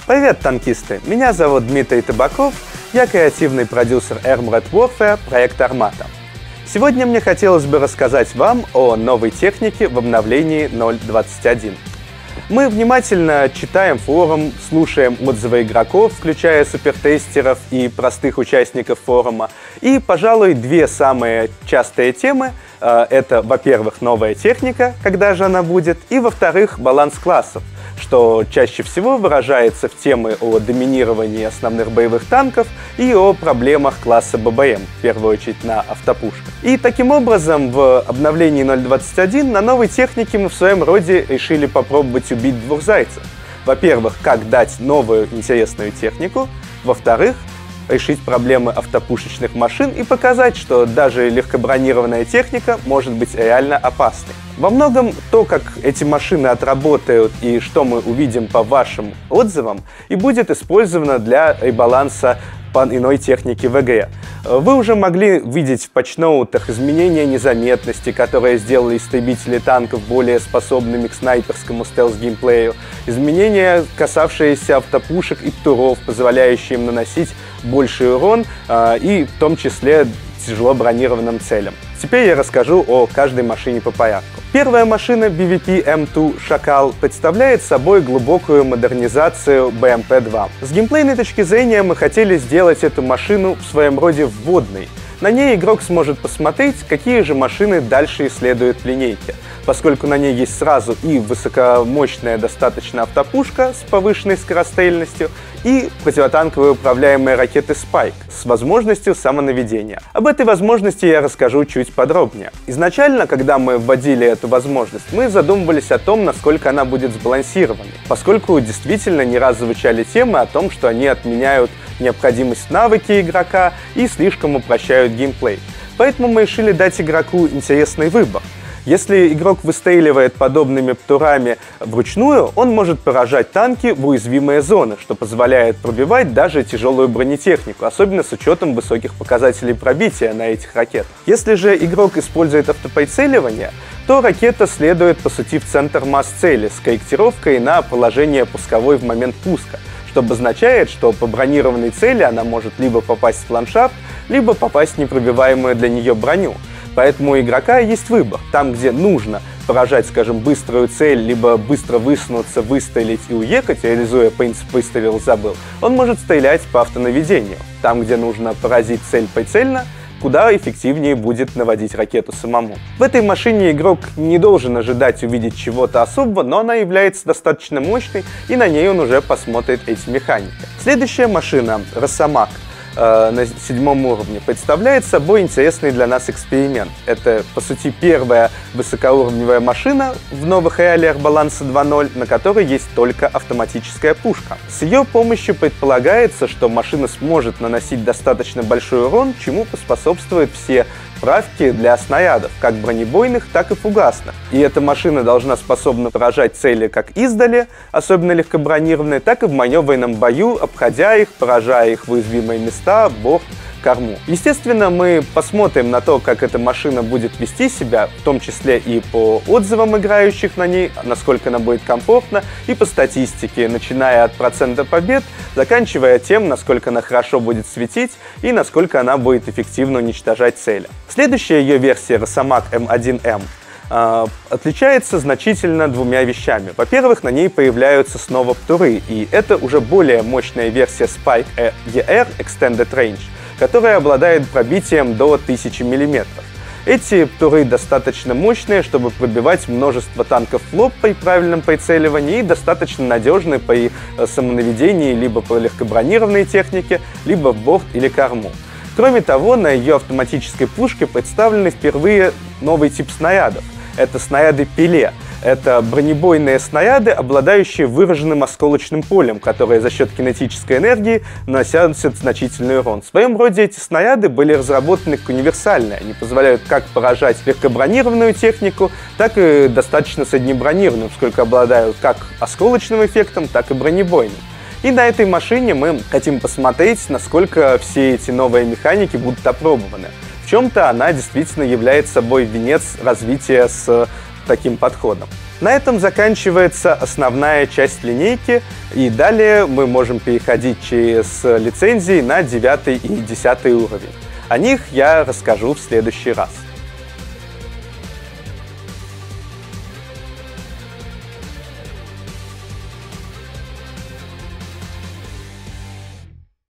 Привет, танкисты! Меня зовут Дмитрий Табаков, я креативный продюсер Armored Warfare проекта Armata. Сегодня мне хотелось бы рассказать вам о новой технике в обновлении 0.21. Мы внимательно читаем форум, слушаем отзывы игроков, включая супертестеров и простых участников форума. И, пожалуй, две самые частые темы — это, во-первых, новая техника, когда же она будет, и, во-вторых, баланс классов, что чаще всего выражается в темы о доминировании основных боевых танков и о проблемах класса ББМ, в первую очередь на автопушках. И таким образом в обновлении 0.21 на новой технике мы в своем роде решили попробовать убить двух зайцев. Во-первых, как дать новую интересную технику, во-вторых, решить проблемы автопушечных машин и показать, что даже легкобронированная техника может быть реально опасной. Во многом то, как эти машины отработают и что мы увидим по вашим отзывам, и будет использовано для ребаланса по иной технике в игре. Вы уже могли видеть в патчноутах изменения незаметности, которые сделали истребители танков более способными к снайперскому стелс-геймплею, изменения, касавшиеся автопушек и птуров, позволяющие им наносить больший урон, и в том числе тяжело бронированным целям. Теперь я расскажу о каждой машине по порядку. Первая машина BVP M2 Шакал представляет собой глубокую модернизацию BMP-2. С геймплейной точки зрения мы хотели сделать эту машину в своем роде вводной. На ней игрок сможет посмотреть, какие же машины дальше исследуют в линейке, поскольку на ней есть сразу и высокомощная достаточно автопушка с повышенной скорострельностью, и противотанковые управляемые ракеты Spike с возможностью самонаведения. Об этой возможности я расскажу чуть подробнее. Изначально, когда мы вводили эту возможность, мы задумывались о том, насколько она будет сбалансированной, поскольку действительно не раз звучали темы о том, что они отменяют необходимость в навыке игрока и слишком упрощают геймплей. Поэтому мы решили дать игроку интересный выбор. Если игрок выстреливает подобными птурами вручную, он может поражать танки в уязвимые зоны, что позволяет пробивать даже тяжелую бронетехнику, особенно с учетом высоких показателей пробития на этих ракетах. Если же игрок использует автоприцеливание, то ракета следует по сути в центр масс цели с корректировкой на положение пусковой в момент пуска, что обозначает, что по бронированной цели она может либо попасть в ландшафт, либо попасть в непробиваемую для нее броню. Поэтому у игрока есть выбор. Там, где нужно поражать, скажем, быструю цель, либо быстро высунуться, выстрелить и уехать, реализуя принцип «выстрелил-забыл», он может стрелять по автонаведению. Там, где нужно поразить цель прицельно, куда эффективнее будет наводить ракету самому. В этой машине игрок не должен ожидать увидеть чего-то особого, но она является достаточно мощной, и на ней он уже посмотрит эти механики. Следующая машина — Росомах на 7 уровне представляет собой интересный для нас эксперимент. Это, по сути, первая высокоуровневая машина в новых реалиях баланса 2.0, на которой есть только автоматическая пушка. С ее помощью предполагается, что машина сможет наносить достаточно большой урон, чему поспособствуют все правки для снарядов, как бронебойных, так и фугасных. И эта машина должна способна поражать цели как издали, особенно легкобронированные, так и в маневренном бою, обходя их, поражая их в уязвимые места, борт, корму. Естественно, мы посмотрим на то, как эта машина будет вести себя, в том числе и по отзывам играющих на ней, насколько она будет комфортна, и по статистике, начиная от процента побед, заканчивая тем, насколько она хорошо будет светить и насколько она будет эффективно уничтожать цели. Следующая ее версия, Росомах М1М, отличается значительно двумя вещами. Во-первых, на ней появляются снова птуры, и это уже более мощная версия Spike ER Extended Range, которая обладает пробитием до 1000 мм. Эти птуры достаточно мощные, чтобы пробивать множество танков в лоб при правильном прицеливании, и достаточно надежны при самонаведении либо по легкобронированной технике, либо в борт или корму. Кроме того, на ее автоматической пушке представлены впервые новый тип снарядов. Это снаряды Пеле. Это бронебойные снаряды, обладающие выраженным осколочным полем, которые за счет кинетической энергии наносят значительный урон. В своем роде эти снаряды были разработаны как универсальные. Они позволяют как поражать легкобронированную технику, так и достаточно среднебронированную, поскольку обладают как осколочным эффектом, так и бронебойным. И на этой машине мы хотим посмотреть, насколько все эти новые механики будут опробованы. В чем-то она действительно является собой венец развития с таким подходом. На этом заканчивается основная часть линейки, и далее мы можем переходить через лицензии на 9 и 10 уровень. О них я расскажу в следующий раз.